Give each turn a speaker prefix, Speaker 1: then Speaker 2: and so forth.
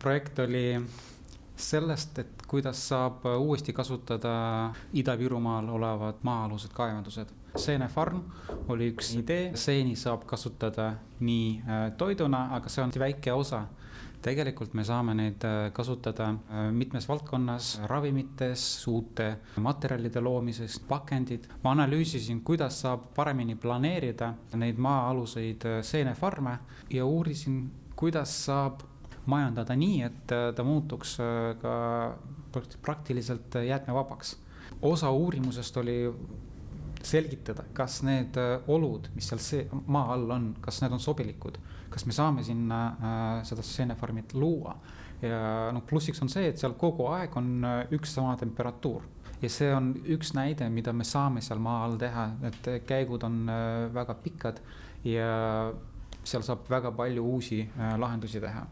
Speaker 1: projekt oli sellest, et kuidas saab uuesti kasutada Ida-Virumaal olevad maa-alused kaevandused. Seenefarm oli üks idee. Seeni saab kasutada nii toiduna, aga see on väike osa. Tegelikult me saame neid kasutada mitmes valdkonnas, ravimites, uute materjalide loomises, pakendid. Ma analüüsisin, kuidas saab paremini planeerida neid maa-aluseid seenefarme ja uurisin, kuidas saab majandada nii, et ta muutuks ka praktiliselt jäätmevabaks. Osa uurimusest oli selgitada, kas need olud, mis seal maa all on, kas need on sobilikud, kas me saame sinna seda seenefarmit luua. Ja plussiks on see, et seal kogu aeg on üks sama temperatuur. Ja see on üks näide, mida me saame seal maa all teha, et käigud on väga pikad ja seal saab väga palju uusi lahendusi teha.